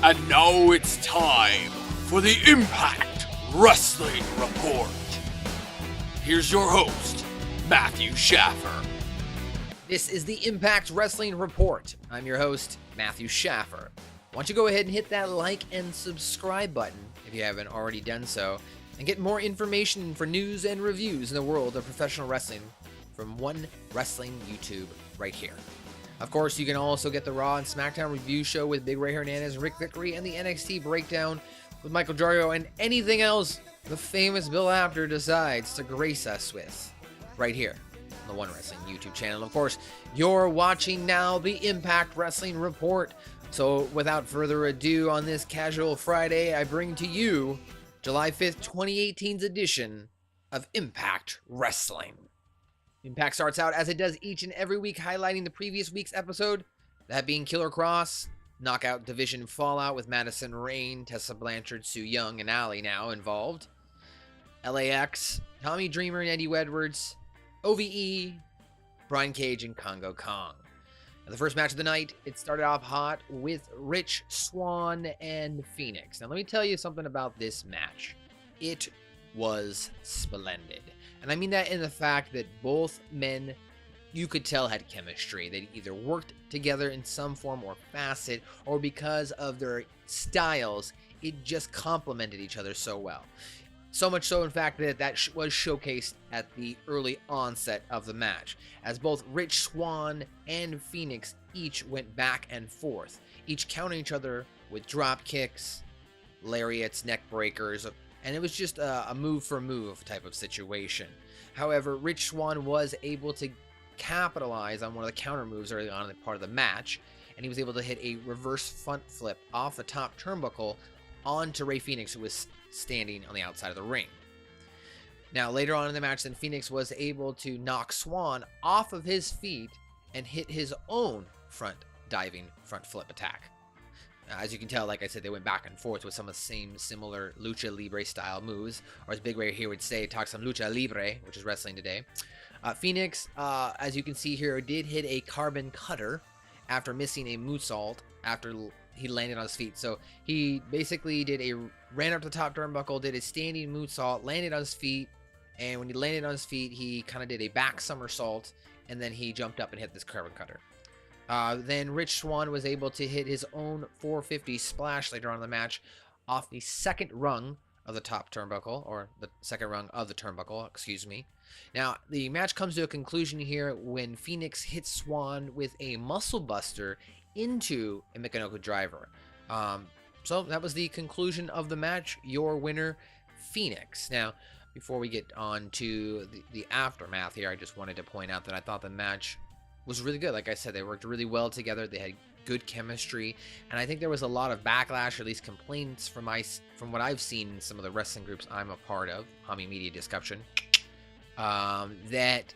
And now it's time for the Impact Wrestling Report. Here's your host, Mathew Shaffer. This is the Impact Wrestling Report. I'm your host, Mathew Shaffer. Why don't you go ahead and hit that like and subscribe button if you haven't already done so, and get more information for news and reviews in the world of professional wrestling from One Wrestling YouTube right here. Of course, you can also get the Raw and SmackDown review show with Big Ray Hernandez, Rick Vickery, and the NXT breakdown with Michael Jarrio, and anything else the famous Bill Apter decides to grace us with right here on the One Wrestling YouTube channel. Of course, you're watching now the Impact Wrestling Report. So without further ado, on this casual Friday, I bring to you July 5th, 2018's edition of Impact Wrestling. Impact starts out as it does each and every week, highlighting the previous week's episode, that being Killer Kross, Knockout Division Fallout with Madison Rayne, Tessa Blanchard, Sue Young, and Allie now involved, LAX, Tommy Dreamer and Eddie Edwards, OVE, Brian Cage, and Congo Kong. Now, the first match of the night, it started off hot with Rich Swann and FENIX. Now, let me tell you something about this match. It was splendid. And I mean that in the fact that both men, you could tell, had chemistry. They either worked together in some form or facet, or because of their styles, it just complemented each other so well. So much so, in fact, that was showcased at the early onset of the match, as both Rich Swann and FENIX each went back and forth, each countering each other with drop kicks, lariats, neck breakers, and it was just a move for move type of situation. However, Rich Swann was able to capitalize on one of the counter moves early on in the part of the match, and he was able to hit a reverse front flip off the top turnbuckle onto Rey Fenix, who was standing on the outside of the ring. Now, later on in the match, then FENIX was able to knock Swann off of his feet and hit his own diving front flip attack. As you can tell, like I said, they went back and forth with some of the same similar lucha libre style moves, or as Big Ray here would say, talk some lucha libre, which is wrestling today. FENIX, as you can see here, did hit a carbon cutter after missing a moonsault after he landed on his feet. So he basically ran up the top turnbuckle, did a standing moonsault, landed on his feet, and when he landed on his feet, he kind of did a back somersault, and then he jumped up and hit this carbon cutter. Then Rich Swann was able to hit his own 450 splash later on in the match off the second rung of the top turnbuckle, or the second rung of the turnbuckle, excuse me. Now, the match comes to a conclusion here when FENIX hits Swann with a muscle buster into a Michinoku driver. So that was the conclusion of the match. Your winner, FENIX. Now, before we get on to the aftermath here, I just wanted to point out that I thought the match was really good. Like I said, they worked really well together. They had good chemistry, and I think there was a lot of backlash, or at least complaints from what I've seen in some of the wrestling groups I'm a part of, Hami Media Discussion, that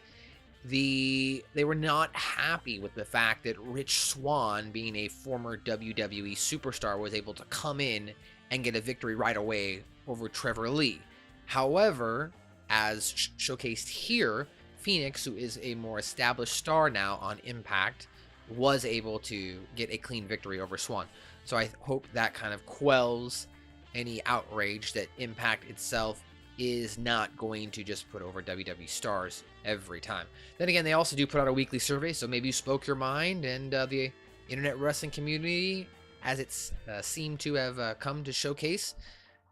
they were not happy with the fact that Rich Swann, being a former WWE superstar, was able to come in and get a victory right away over Trevor Lee. However, as showcased here, FENIX, who is a more established star now on Impact, was able to get a clean victory over Swann. So I hope that kind of quells any outrage that Impact itself is not going to just put over WWE stars every time. Then again, they also do put out a weekly survey, so maybe you spoke your mind, and the internet wrestling community, as it's seemed to have come to showcase,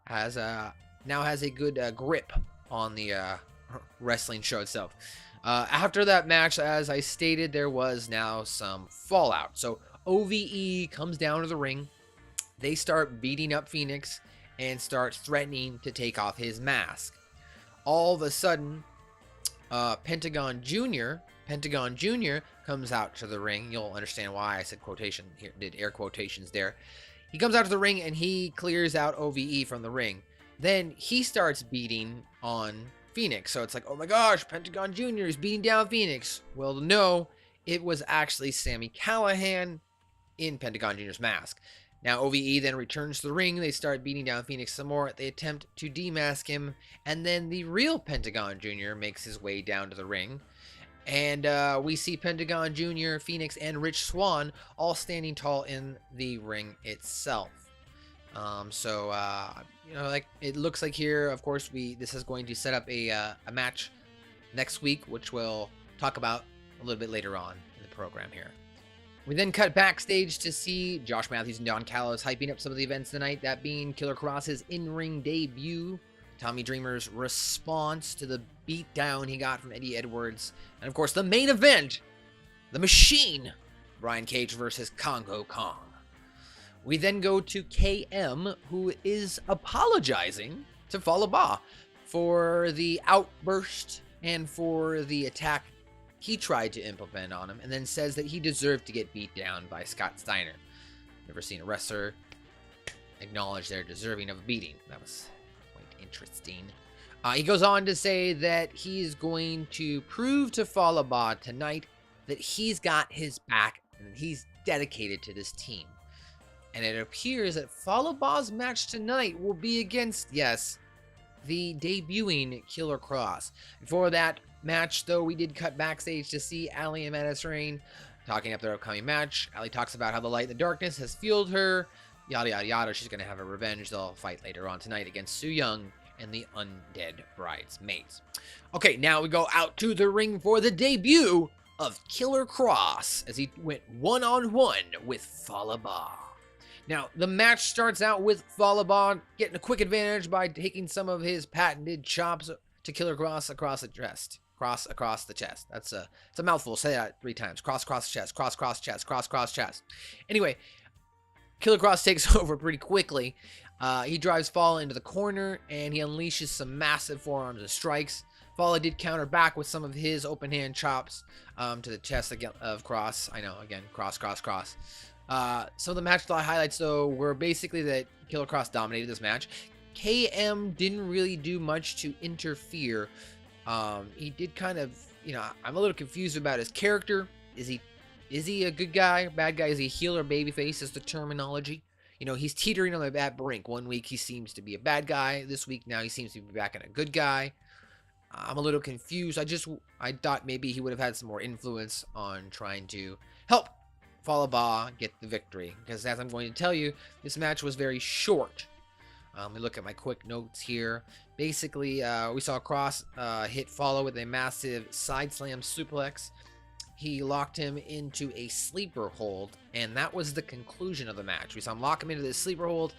now has a good grip on the wrestling show itself. After that match, as I stated, there was now some fallout. So OVE comes down to the ring. They start beating up FENIX and start threatening to take off his mask. All of a sudden, Pentagon Jr. comes out to the ring. You'll understand why I said quotation here, did air quotations there. He comes out to the ring and he clears out OVE from the ring. Then he starts beating on FENIX. So it's like, oh my gosh, Pentagon Jr. is beating down FENIX. Well, no, it was actually Sami Callihan in Pentagon Jr.'s mask. Now, OVE then returns to the ring. They start beating down FENIX some more. They attempt to demask him. And then the real Pentagon Jr. makes his way down to the ring. And we see Pentagon Jr., FENIX, and Rich Swann all standing tall in the ring itself. You know, like it looks like here, of course, this is going to set up a match next week, which we'll talk about a little bit later on in the program here. We then cut backstage to see Josh Matthews and Don Callis hyping up some of the events tonight, that being Killer Kross's in-ring debut, Tommy Dreamer's response to the beatdown he got from Eddie Edwards, and of course the main event, The Machine, Brian Cage versus Congo Kong. We then go to KM, who is apologizing to FALLAH for the outburst and for the attack he tried to implement on him, and then says that he deserved to get beat down by Scott Steiner. Never seen a wrestler acknowledge they're deserving of a beating. That was quite interesting. He goes on to say that he's going to prove to FALLAH tonight that he's got his back and he's dedicated to this team. And it appears that FALLAH's match tonight will be against, yes, the debuting Killer Kross. Before that match, though, we did cut backstage to see Allie and Mediterranean talking up their upcoming match. Allie talks about how the light in the darkness has fueled her, yada yada yada. She's going to have a revenge. They'll fight later on tonight against Su Yung and the Undead Bridesmaids. Okay, now we go out to the ring for the debut of Killer Kross as he went one-on-one with FALLAH. Now, the match starts out with FALLAH getting a quick advantage by taking some of his patented chops to Killer Kross across the chest. Cross across the chest. It's a mouthful. Say that 3 times. Cross chest. Cross chest. Cross chest. Anyway, Killer Kross takes over pretty quickly. He drives FALLAH into the corner, and he unleashes some massive forearms and strikes. FALLAH did counter back with some of his open hand chops to the chest of Kross. I know, again, cross. Some of the match highlights, though, were basically that Killer Kross dominated this match. KM didn't really do much to interfere. He did kind of, you know, I'm a little confused about his character. Is he a good guy, bad guy? Is he a heel or babyface is the terminology? You know, he's teetering on that brink. One week he seems to be a bad guy. This week now he seems to be back in a good guy. I'm a little confused. I thought maybe he would have had some more influence on trying to help FALLAH get the victory. Because as I'm going to tell you, this match was very short. Let me look at my quick notes here. Basically, we saw Kross hit FALLAH with a massive side slam suplex. He locked him into a sleeper hold, and that was the conclusion of the match. We saw him lock him into this sleeper hold.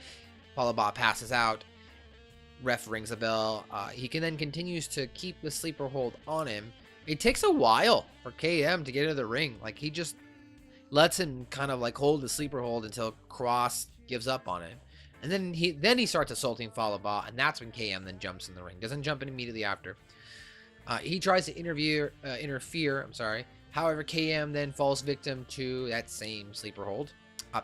FALLAH passes out. Ref rings a bell. He then continues to keep the sleeper hold on him. It takes a while for KM to get into the ring. Like, he just lets him kind of like hold the sleeper hold until Kross gives up on it. And then he starts assaulting FALLAH, and that's when KM then jumps in the ring. Doesn't jump in immediately after. He tries to interfere. However, KM then falls victim to that same sleeper hold.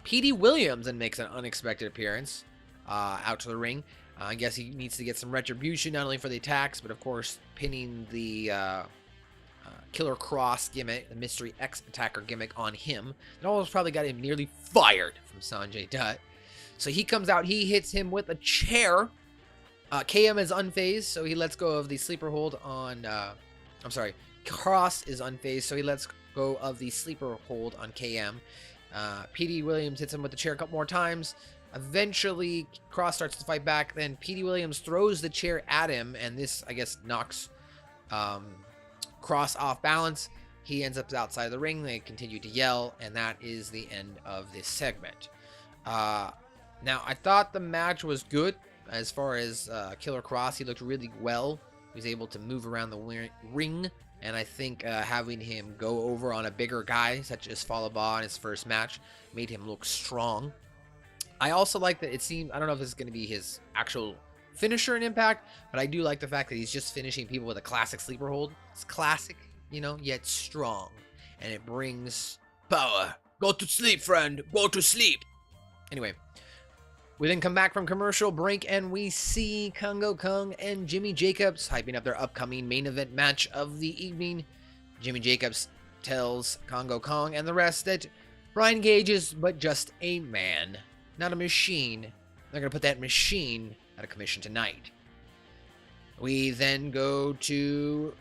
Petey Williams then makes an unexpected appearance out to the ring. I guess he needs to get some retribution, not only for the attacks, but of course pinning the Killer Kross gimmick, the Mystery X Attacker gimmick on him. That almost probably got him nearly fired from Sanjay Dutt. So he comes out, he hits him with a chair. KM is unfazed, so he lets go of the sleeper hold on... Kross is unfazed, so he lets go of the sleeper hold on KM. Petey Williams hits him with the chair a couple more times. Eventually, Kross starts to fight back. Then Petey Williams throws the chair at him, and this, I guess, knocks Kross off balance. He ends up outside the ring. They continue to yell, and that is the end of this segment. Now, I thought the match was good as far as Killer Kross. He looked really well. He was able to move around the ring, and I think having him go over on a bigger guy, such as FALLAH in his first match, made him look strong. I also like that it seemed, I don't know if this is going to be his actual finisher in Impact, but I do like the fact that he's just finishing people with a classic sleeper hold. It's classic, you know, yet strong, and it brings power. Go to sleep, friend. Go to sleep. Anyway, we then come back from commercial break, and we see Congo Kong and Jimmy Jacobs hyping up their upcoming main event match of the evening. Jimmy Jacobs tells Congo Kong and the rest that Brian Cage is but just a man, not a machine. They're going to put that machine out of commission tonight. We then go to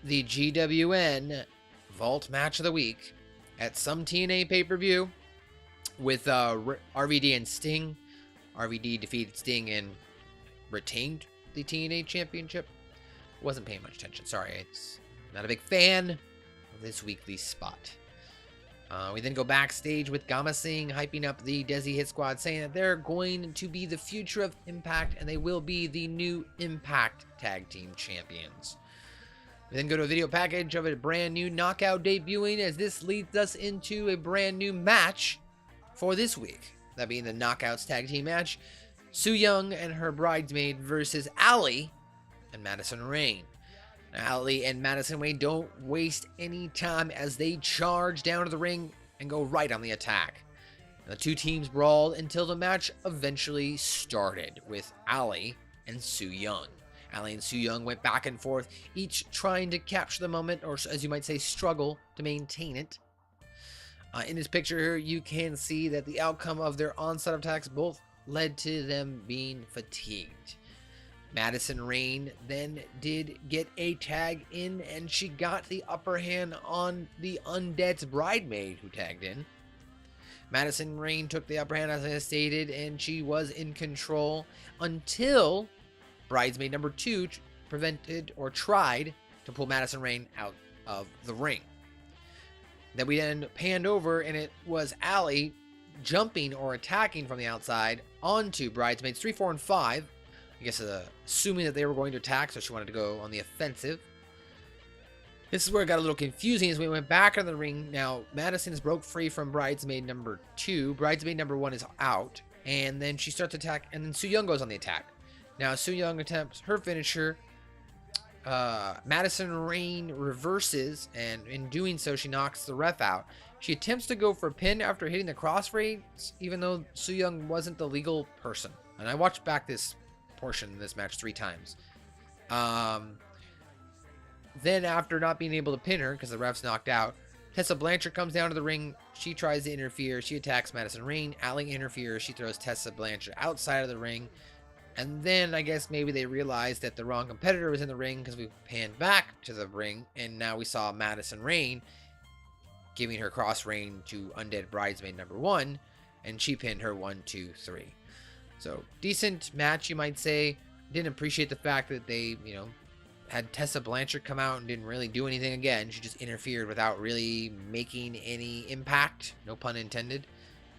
the GWN Vault Match of the Week at some TNA pay-per-view with RVD and Sting RVD defeated Sting and retained the TNA Championship. Wasn't paying much attention. Sorry, it's not a big fan of this weekly spot. We then go backstage with Gama Singh hyping up the DESI Hit Squad, saying that they're going to be the future of Impact and they will be the new Impact Tag Team Champions. We then go to a video package of a brand new Knockout debuting, as this leads us into a brand new match for this week. That being the Knockouts Tag Team match. Su Yung and her bridesmaid versus Ali and Madison Rayne. Now, Ali and Madison Rayne don't waste any time as they charge down to the ring and go right on the attack. Now, the two teams brawled until the match eventually started with Ali and Su Yung. Ali and Su Yung went back and forth, each trying to capture the moment, or as you might say, struggle to maintain it. In this picture here, you can see that the outcome of their onslaught attacks both led to them being fatigued. Madison Rayne then did get a tag in, and she got the upper hand on the Undead's bridesmaid who tagged in. Madison Rayne took the upper hand, as I stated, and she was in control until bridesmaid number 2 prevented or tried to pull Madison Rayne out of the ring. Then we then panned over, and it was Ali jumping or attacking from the outside onto bridesmaids 3, 4, and 5. I guess assuming that they were going to attack, so she wanted to go on the offensive. This is where it got a little confusing as we went back in the ring. Now, Madison is broke free from bridesmaid number 2. Bridesmaid number 1 is out, and then she starts to attack, and then Su Yung goes on the attack. Now, Su Yung attempts her finisher. Madison Rayne reverses, and in doing so, she knocks the ref out. She attempts to go for a pin after hitting the crossface, even though Su Yung wasn't the legal person. And I watched back this portion of this match 3 times. Then after not being able to pin her because the ref's knocked out, Tessa Blanchard comes down to the ring. She tries to interfere. She attacks Madison Rayne. Ali interferes. She throws Tessa Blanchard outside of the ring. And then I guess maybe they realized that the wrong competitor was in the ring, because we panned back to the ring, and now we saw Madison Rayne giving her cross rein to Undead bridesmaid number 1, and she pinned her 1, 2, 3. So decent match, you might say. Didn't appreciate the fact that they, had Tessa Blanchard come out and didn't really do anything again. She just interfered without really making any impact, no pun intended.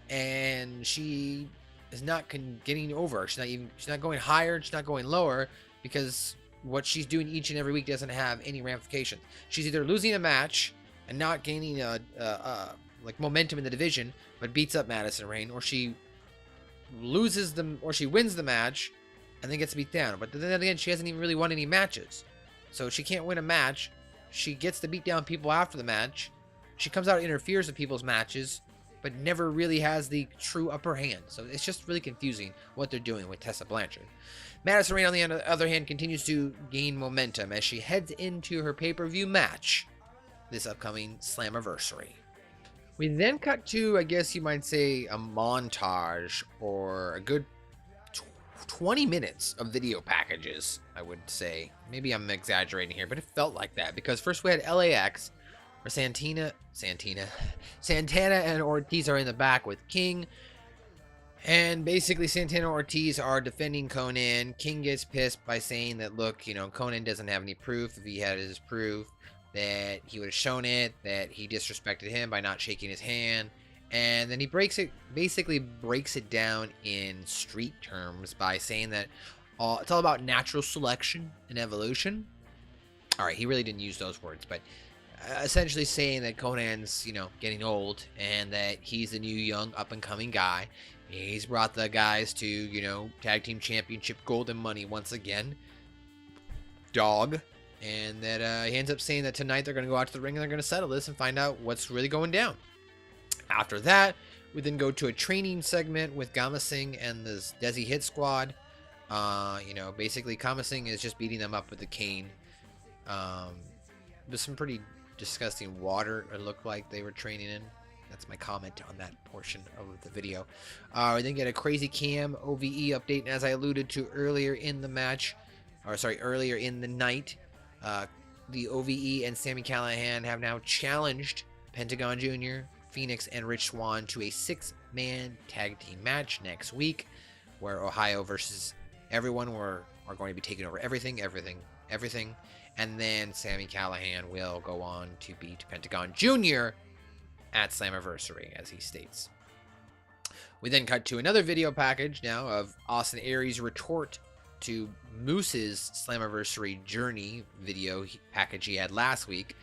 And she is not getting over. She's not going higher. She's not going lower, because what she's doing each and every week doesn't have any ramifications. She's either losing a match and not gaining like momentum in the division, but beats up Madison Rayne, or she loses them, or she wins the match and then gets beat down. But then again, she hasn't even really won any matches, so she can't win a match. She gets to beat down people after the match. She comes out and interferes with people's matches, but never really has the true upper hand. So it's just really confusing what they're doing with Tessa Blanchard. Madison Rayne, on the other hand, continues to gain momentum as she heads into her pay-per-view match this upcoming Slammiversary. We then cut to, I guess you might say, a montage, or a good 20 minutes of video packages, I would say. Maybe I'm exaggerating here, but it felt like that, because first we had LAX, where Santana and Ortiz are in the back with King. And basically Santana and Ortiz are defending Konnan. King gets pissed by saying that, look, Konnan doesn't have any proof. If he had his proof, that he would have shown it, that he disrespected him by not shaking his hand. And then he basically breaks it down in street terms by saying that it's all about natural selection and evolution. All right, he really didn't use those words, but essentially saying that Konnan's, getting old, and that he's the new young up-and-coming guy. He's brought the guys to, Tag Team Championship Gold and Money once again. Dog. And that he ends up saying that tonight they're going to go out to the ring and they're going to settle this and find out what's really going down. After that, we then go to a training segment with Gama Singh and the DESI Hit Squad. Basically Gama Singh is just beating them up with the cane. There's some pretty disgusting water it looked like they were training in. That's my comment on that portion of the video. We then get a Crazy Cam OVE update, and as I alluded to earlier in the match, earlier in the night, the OVE and Sami Callihan have now challenged Pentagon Jr., FENIX, and Rich Swann to a 6-man tag team match next week, where Ohio versus everyone are going to be taking over everything. And then Sami Callihan will go on to beat Pentagon Jr. at Slammiversary, as he states. We then cut to another video package now of Austin Aries' retort to Moose's Slammiversary Journey video package he had last week.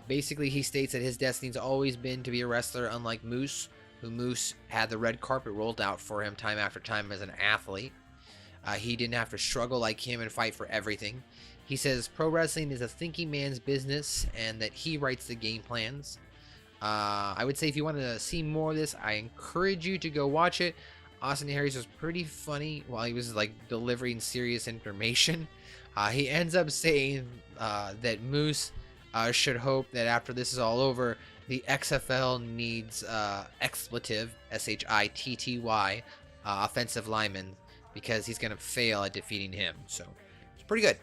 Basically, he states that his destiny's always been to be a wrestler, unlike Moose, who Moose had the red carpet rolled out for him time after time as an athlete. He didn't have to struggle like him and fight for everything. He says pro wrestling is a thinking man's business and that he writes the game plans. I would say if you want to see more of this, I encourage you to go watch it. Austin Aries was pretty funny while he was like delivering serious information. He ends up saying that Moose should hope that after this is all over, the XFL needs expletive, SHITTY, offensive lineman, because he's going to fail at defeating him. So it's pretty good.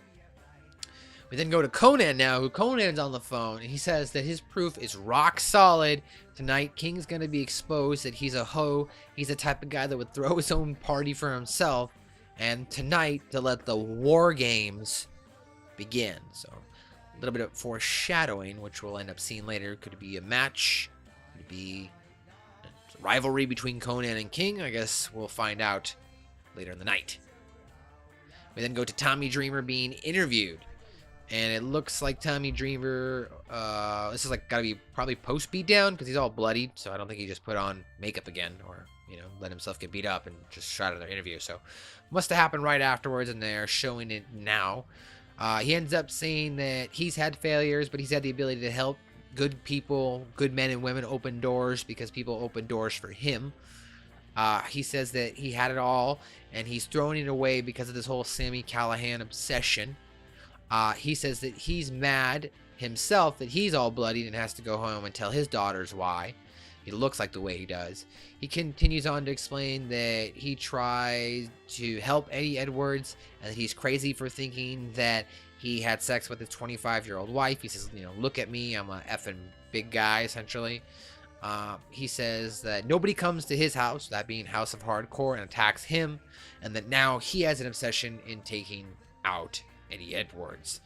We then go to Conan now, who Conan's on the phone, and he says that his proof is rock solid. Tonight, King's going to be exposed that he's a hoe. He's the type of guy that would throw his own party for himself. And tonight, to let the war games begin. So a little bit of foreshadowing, which we'll end up seeing later. Could it be a match? Could it be a rivalry between Conan and King? I guess we'll find out later in the night. We then go to Tommy Dreamer being interviewed. And it looks like Tommy Dreamer, this is like gotta be probably post beatdown because he's all bloodied. So I don't think he just put on makeup again or, let himself get beat up and just shot at their interview. So must have happened right afterwards and they're showing it now. He ends up saying that he's had failures, but he's had the ability to help good people, good men and women open doors because people open doors for him. He says that he had it all and he's throwing it away because of this whole Sami Callihan obsession. He says that he's mad himself that he's all bloodied and has to go home and tell his daughters why. He looks like the way he does. He continues on to explain that he tries to help Eddie Edwards and that he's crazy for thinking that he had sex with his 25-year-old wife. He says, look at me. I'm a effing big guy, essentially. He says that nobody comes to his house, that being House of Hardcore, and attacks him, and that now he has an obsession in taking out Eddie Edwards.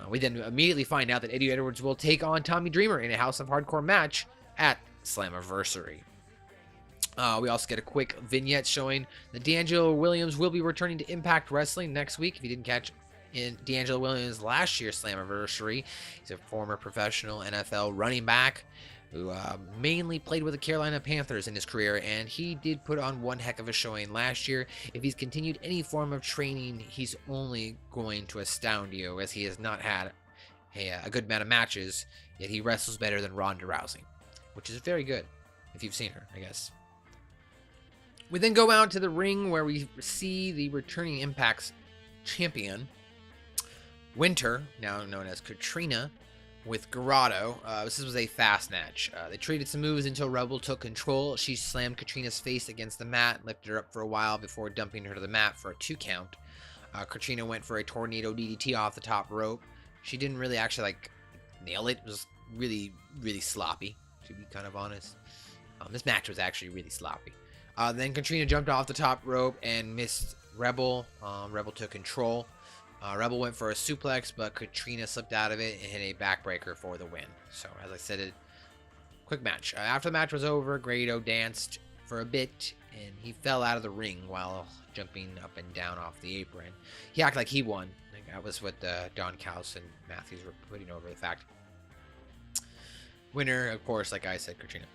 We then immediately find out that Eddie Edwards will take on Tommy Dreamer in a House of Hardcore match at Slammiversary. We also get a quick vignette showing that D'Angelo Williams will be returning to Impact Wrestling next week. If you didn't catch in D'Angelo Williams last year's Slammiversary, he's a former professional NFL running back who mainly played with the Carolina Panthers in his career, and he did put on one heck of a showing last year. If he's continued any form of training, he's only going to astound you, as he has not had a good amount of matches, yet he wrestles better than Ronda Rousey, which is very good, if you've seen her, I guess. We then go out to the ring where we see the returning Impact's champion, Winter, now known as Katrina, with Grotto. This was a fast match. They traded some moves until Rebel took control. She slammed Katrina's face against the mat, lifted her up for a while before dumping her to the mat for a 2 count. Katrina went for a tornado DDT off the top rope. She didn't really actually nail it. It was really, really sloppy, to be kind of honest. This match was actually really sloppy. Then Katrina jumped off the top rope and missed Rebel. Rebel took control. Rebel went for a suplex, but Katrina slipped out of it and hit a backbreaker for the win. So, as I said, a quick match. After the match was over, Grado danced for a bit, and he fell out of the ring while jumping up and down off the apron. He acted like he won. I think that was what Don Callis and Matthews were putting over the fact. Winner, of course, like I said, Katrina.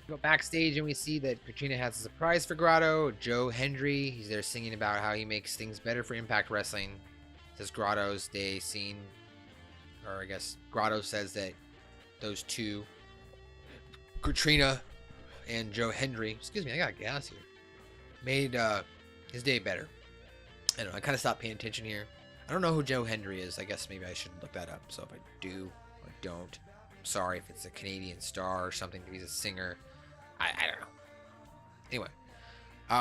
We go backstage, and we see that Katrina has a surprise for Grotto. Joe Hendry, he's there singing about how he makes things better for Impact Wrestling. Says Grotto's day scene, or I guess Grotto says that those two, Katrina and Joe Hendry, excuse me, I got gas here, made his day better. I don't know, I kind of stopped paying attention here. I don't know who Joe Hendry is. I guess maybe I should look that up. So if I do or don't, I'm sorry if it's a Canadian star or something, if he's a singer. I don't know. Anyway,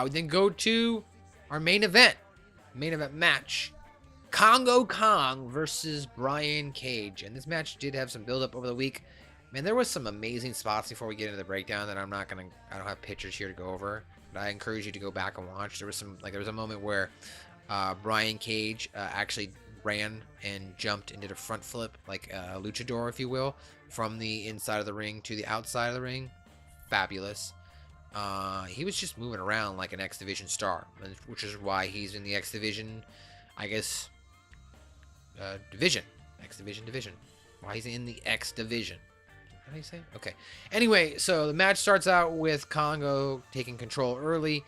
we then go to our main event match. Congo Kong versus Brian Cage. And this match did have some build-up over the week. Man, there was some amazing spots before we get into the breakdown that I don't have pictures here to go over. I encourage you to go back and watch. There was a moment where Brian Cage actually ran and jumped and did a front flip, like a luchador, if you will, from the inside of the ring to the outside of the ring. Fabulous. He was just moving around like an X Division star, which is why he's in the X Division, I guess, division. X Division. Why he's in the X Division. How do you say it? Okay. Anyway, so the match starts out with Congo taking control early.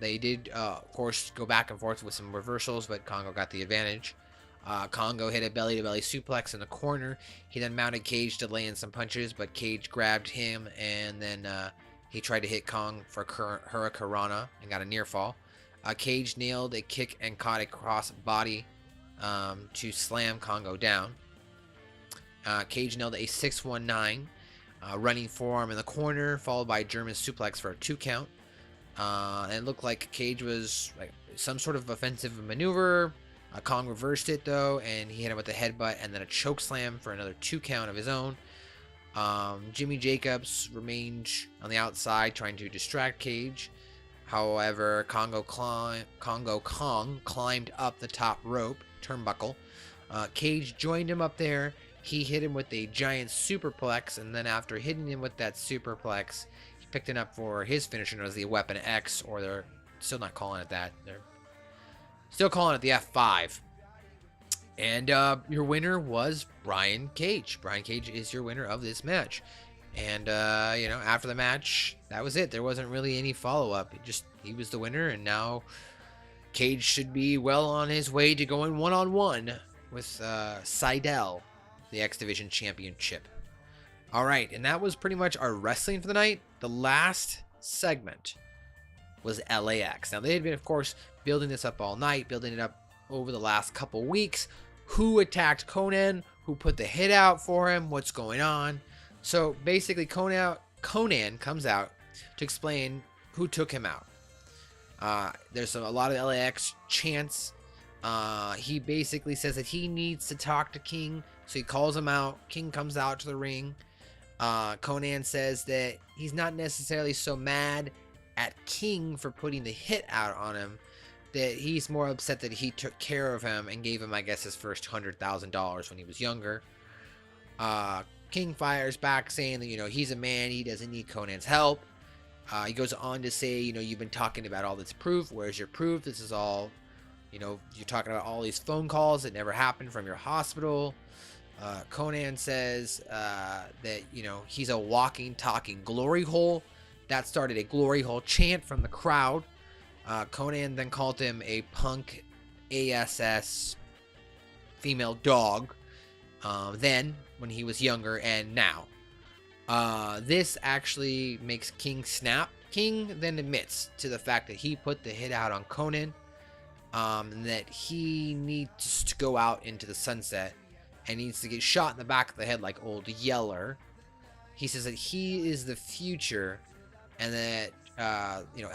They did, of course, go back and forth with some reversals, but Congo got the advantage. Congo hit a belly-to-belly suplex in the corner. He then mounted Cage to lay in some punches, but Cage grabbed him, and then he tried to hit Kong for Hurricanrana and got a near fall. Cage nailed a kick and caught a cross body to slam Congo down. Cage nailed a 619 running forearm in the corner, followed by a German suplex for a 2 count. And it looked like Cage was like some sort of offensive maneuver. Kong reversed it though, and he hit him with a headbutt and then a choke slam for another 2 count of his own. Jimmy Jacobs remained on the outside trying to distract Cage. However, Congo Kong climbed up the top rope turnbuckle. Cage joined him up there. He hit him with a giant superplex, and then after hitting him with that superplex, he picked it up for his finisher known as the Weapon X, or they're still not calling it that. They're still calling it the F5. And your winner was Brian Cage. Brian Cage is your winner of this match. And, after the match, that was it. There wasn't really any follow-up. He was the winner, and now Cage should be well on his way to going one-on-one with Seidel, the X Division Championship. All right, and that was pretty much our wrestling for the night. The last segment was LAX. Now, they had been, of course, building this up all night, building it up over the last couple weeks. Who attacked Conan? Who put the hit out for him? What's going on? So, basically, Conan comes out to explain who took him out. There's a lot of LAX chants. He basically says that he needs to talk to King, so he calls him out. King comes out to the ring. Conan says that he's not necessarily so mad at King for putting the hit out on him, that he's more upset that he took care of him and gave him, I guess, his first $100,000 when he was younger. King fires back saying that, he's a man, he doesn't need Conan's help. He goes on to say, you've been talking about all this proof. Where's your proof? This is all, you're talking about all these phone calls that never happened from your hospital. Conan says that, he's a walking, talking glory hole. That started a glory hole chant from the crowd. Conan then called him a punk ASS female dog. Then, when he was younger, and now. This actually makes King snap. King then admits to the fact that he put the hit out on Conan, and that he needs to go out into the sunset and needs to get shot in the back of the head like Old Yeller. He says that he is the future, and that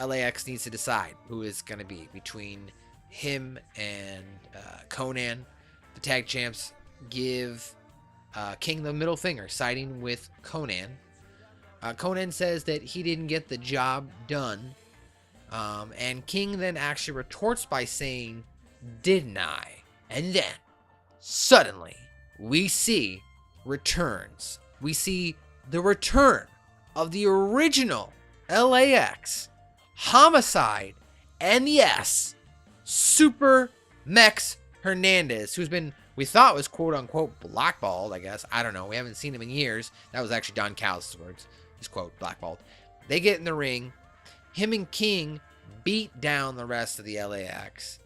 LAX needs to decide who is going to be between him and Conan. The tag champs give King the middle finger, siding with Conan. Conan says that he didn't get the job done, and King then actually retorts by saying, "Didn't I?" And then suddenly we see returns. We see the return of the original LAX, Homicide, and yes, Super Mex Hernandez, who's been, we thought was quote-unquote blackballed, I guess. I don't know. We haven't seen him in years. That was actually Don Callis' words. His quote, blackballed. They get in the ring. Him and King beat down the rest of the LAX.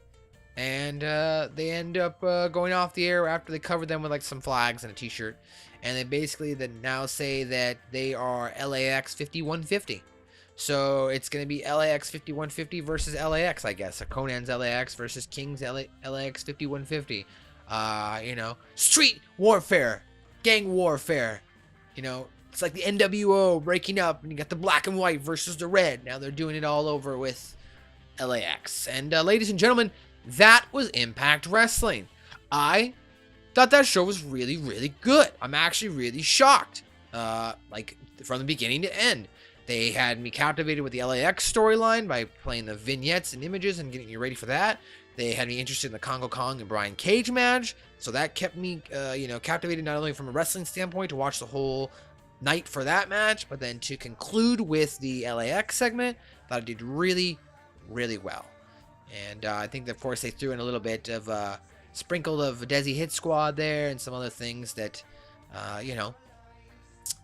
And they end up going off the air after they covered them with like some flags and a t-shirt. And they basically then now say that they are LAX 5150. So it's going to be LAX 5150 versus LAX, I guess. Conan's LAX versus King's LAX 5150. Street warfare, gang warfare. It's like the NWO breaking up, and you got the black and white versus the red. Now they're doing it all over with LAX. And ladies and gentlemen, that was Impact Wrestling. I thought that show was really, really good. I'm actually really shocked. From the beginning to end. They had me captivated with the LAX storyline by playing the vignettes and images and getting you ready for that. They had me interested in the Congo Kong and Brian Cage match, so that kept me, captivated not only from a wrestling standpoint to watch the whole night for that match, but then to conclude with the LAX segment. Thought it did really, really well. And I think that, of course, they threw in a little bit of sprinkled of DESI Hit Squad there and some other things that,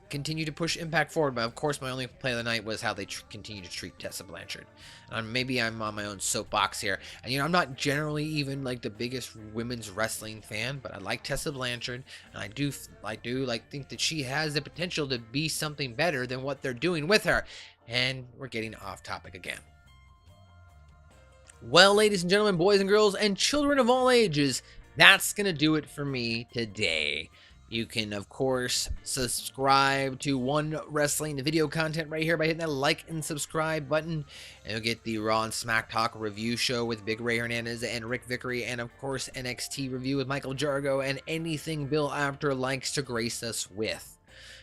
continue to push Impact forward. But of course, my only play of the night was how they continue to treat Tessa Blanchard. Maybe I'm on my own soapbox here. And I'm not generally even like the biggest women's wrestling fan, but I like Tessa Blanchard, and I do think that she has the potential to be something better than what they're doing with her. And we're getting off topic again. Well, ladies and gentlemen, boys and girls, and children of all ages, that's gonna do it for me today. You can, of course, subscribe to One Wrestling video content right here by hitting that like and subscribe button. And you'll get the Raw and Smack Talk review show with Big Ray Hernandez and Rick Vickery. And, of course, NXT review with Michael Jargo and anything Bill Apter likes to grace us with.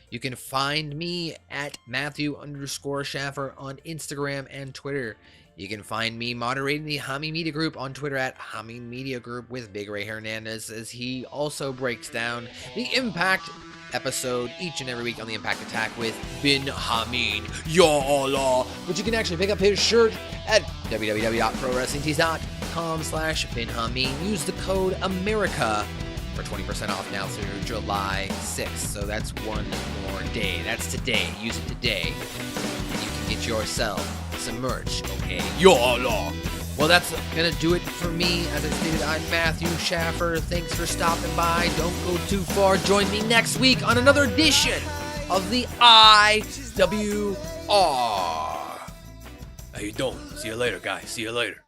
You can find me at Matthew_Shaffer on Instagram and Twitter. You can find me moderating the Hami Media Group on Twitter at Hami Media Group with Big Ray Hernandez, as he also breaks down the Impact episode each and every week on the Impact Attack with Bin Hameen, Ya Allah, which you can actually pick up his shirt at www.prowrestlingtees.com/Bin Hameen. Use the code AMERICA for 20% off now through July 6th. So that's one more day. That's today. Use it today. And you can get yourself some merch, okay? Ya Allah. Well, that's gonna do it for me. As I stated, I'm Mathew Shaffer. Thanks for stopping by. Don't go too far. Join me next week on another edition of the IWR. How you doing? See you later, guys. See you later.